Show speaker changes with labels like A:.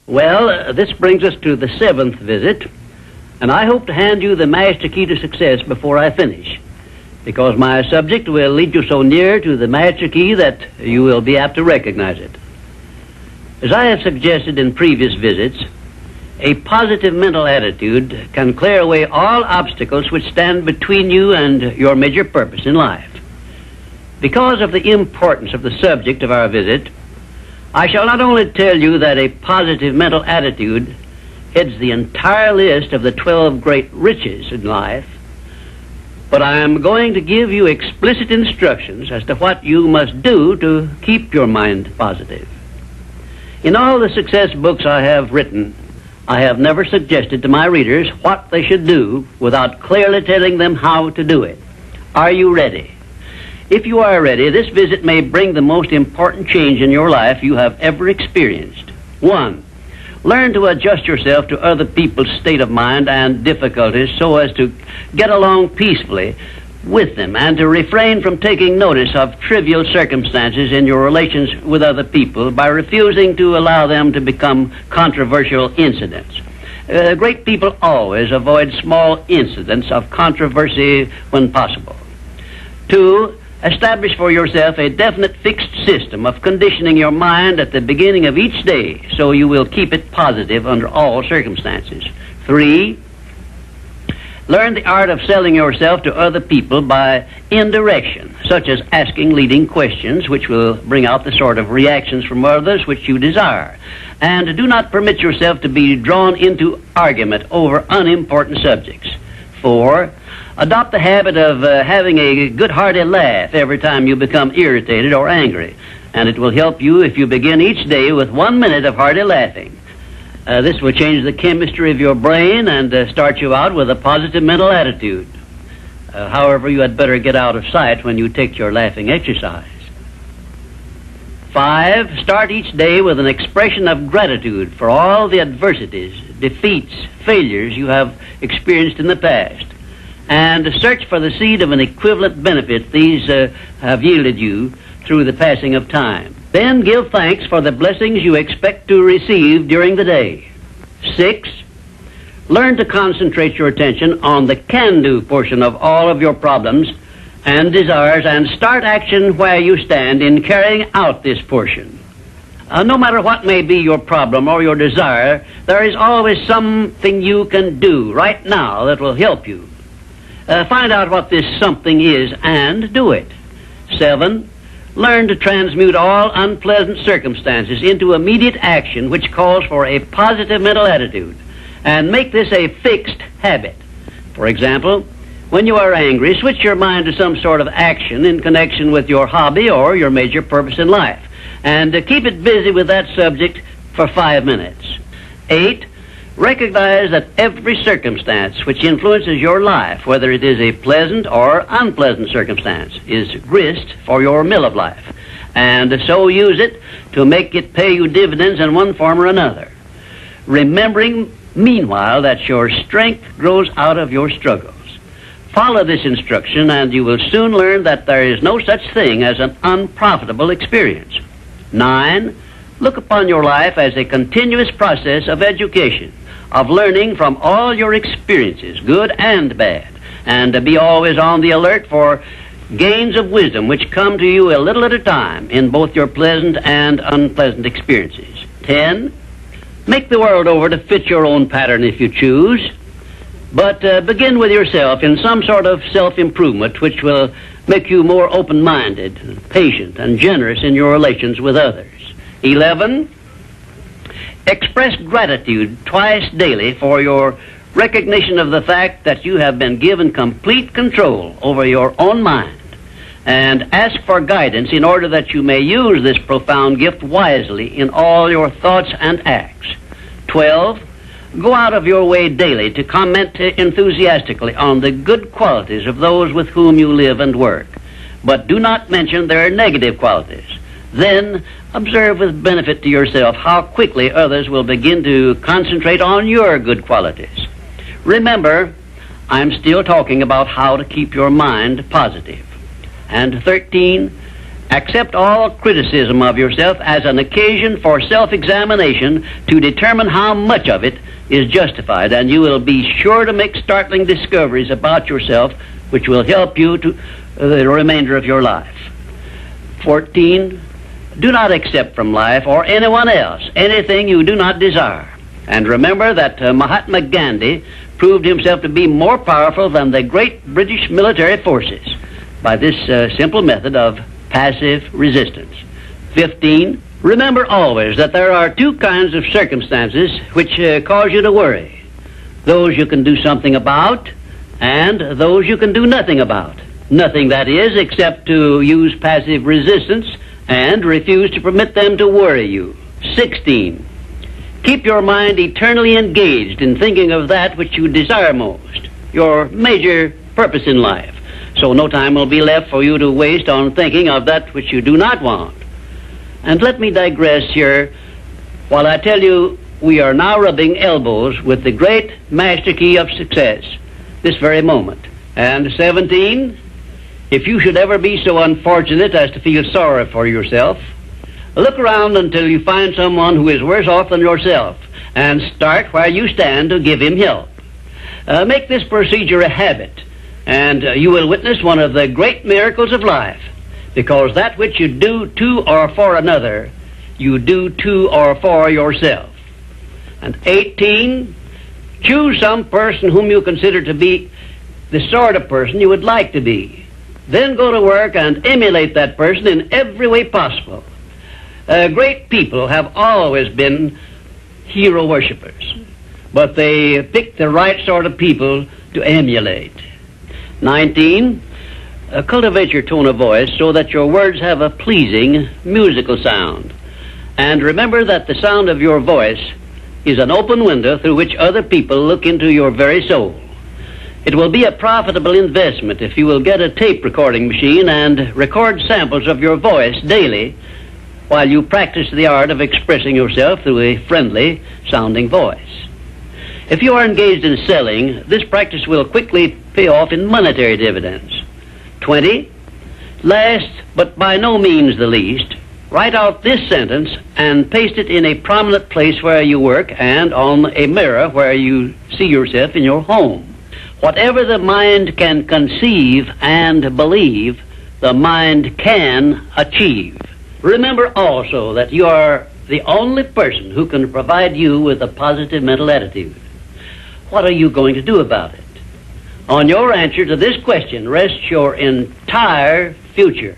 A: Well, this brings us to the 7th visit, and I hope to hand you the master key to success before I finish, because my subject will lead you so near to the master key that you will be apt to recognize it. As I have suggested in previous visits, a positive mental attitude can clear away all obstacles which stand between you and your major purpose in life. Because of the importance of the subject of our visit, I shall not only tell you that a positive mental attitude heads the entire list of the 12 great riches in life, but I am going to give you explicit instructions as to what you must do to keep your mind positive. In all the success books I have written, I have never suggested to my readers what they should do without clearly telling them how to do it. Are you ready? If you are ready, this visit may bring the most important change in your life you have ever experienced. 1. Learn to adjust yourself to other people's state of mind and difficulties so as to get along peacefully with them and to refrain from taking notice of trivial circumstances in your relations with other people by refusing to allow them to become controversial incidents. Great people always avoid small incidents of controversy when possible. 2. Establish for yourself a definite fixed system of conditioning your mind at the beginning of each day so you will keep it positive under all circumstances. 3. Learn the art of selling yourself to other people by indirection, such as asking leading questions which will bring out the sort of reactions from others which you desire. And do not permit yourself to be drawn into argument over unimportant subjects. 4. Adopt the habit of having a good hearty laugh every time you become irritated or angry, and it will help you if you begin each day with 1 minute of hearty laughing. This will change the chemistry of your brain and start you out with a positive mental attitude. However, you had better get out of sight when you take your laughing exercise. 5. Start each day with an expression of gratitude for all the adversities, defeats, failures you have experienced in the past, and search for the seed of an equivalent benefit these have yielded you through the passing of time. Then give thanks for the blessings you expect to receive during the day. 6. Learn to concentrate your attention on the can-do portion of all of your problems and desires and start action where you stand in carrying out this portion. No matter what may be your problem or your desire, there is always something you can do right now that will help you. Find out what this something is and do it. 7. Learn to transmute all unpleasant circumstances into immediate action which calls for a positive mental attitude, and make this a fixed habit. For example, when you are angry, switch your mind to some sort of action in connection with your hobby or your major purpose in life, and keep it busy with that subject for 5 minutes. 8. Recognize that every circumstance which influences your life, whether it is a pleasant or unpleasant circumstance, is grist for your mill of life, and so use it to make it pay you dividends in one form or another, remembering meanwhile that your strength grows out of your struggles. Follow this instruction and you will soon learn that there is no such thing as an unprofitable experience. 9. Look upon your life as a continuous process of education, of learning from all your experiences, good and bad, and to be always on the alert for gains of wisdom which come to you a little at a time in both your pleasant and unpleasant experiences. 10. Make the world over to fit your own pattern if you choose, but begin with yourself in some sort of self-improvement which will make you more open-minded, patient, and generous in your relations with others. 11. Express gratitude twice daily for your recognition of the fact that you have been given complete control over your own mind, and ask for guidance in order that you may use this profound gift wisely in all your thoughts and acts. 12. Go out of your way daily to comment enthusiastically on the good qualities of those with whom you live and work, but do not mention their negative qualities. Then observe with benefit to yourself how quickly others will begin to concentrate on your good qualities. Remember, I'm still talking about how to keep your mind positive. And 13, Accept all criticism of yourself as an occasion for self-examination to determine how much of it is justified, and you will be sure to make startling discoveries about yourself which will help you to the remainder of your life. 14. Do not accept from life or anyone else anything you do not desire. And remember that Mahatma Gandhi proved himself to be more powerful than the great British military forces by this simple method of passive resistance. 15. Remember always that there are two kinds of circumstances which cause you to worry. Those you can do something about, and those you can do nothing about. Nothing, that is, except to use passive resistance and refuse to permit them to worry you. 16. Keep your mind eternally engaged in thinking of that which you desire most, your major purpose in life, so no time will be left for you to waste on thinking of that which you do not want. And let me digress here while I tell you we are now rubbing elbows with the great master key of success this very moment. And 17, if you should ever be so unfortunate as to feel sorry for yourself, look around until you find someone who is worse off than yourself, and start where you stand to give him help. Make this procedure a habit, and you will witness one of the great miracles of life, because that which you do to or for another, you do to or for yourself. And 18, choose some person whom you consider to be the sort of person you would like to be. Then go to work and emulate that person in every way possible. Great people have always been hero worshippers, but they pick the right sort of people to emulate. 19, cultivate your tone of voice so that your words have a pleasing musical sound. And remember that the sound of your voice is an open window through which other people look into your very soul. It will be a profitable investment if you will get a tape recording machine and record samples of your voice daily while you practice the art of expressing yourself through a friendly sounding voice. If you are engaged in selling, this practice will quickly pay off in monetary dividends. 20, last but by no means the least, write out this sentence and paste it in a prominent place where you work and on a mirror where you see yourself in your home. Whatever the mind can conceive and believe, the mind can achieve. Remember also that you are the only person who can provide you with a positive mental attitude. What are you going to do about it? On your answer to this question rests your entire future.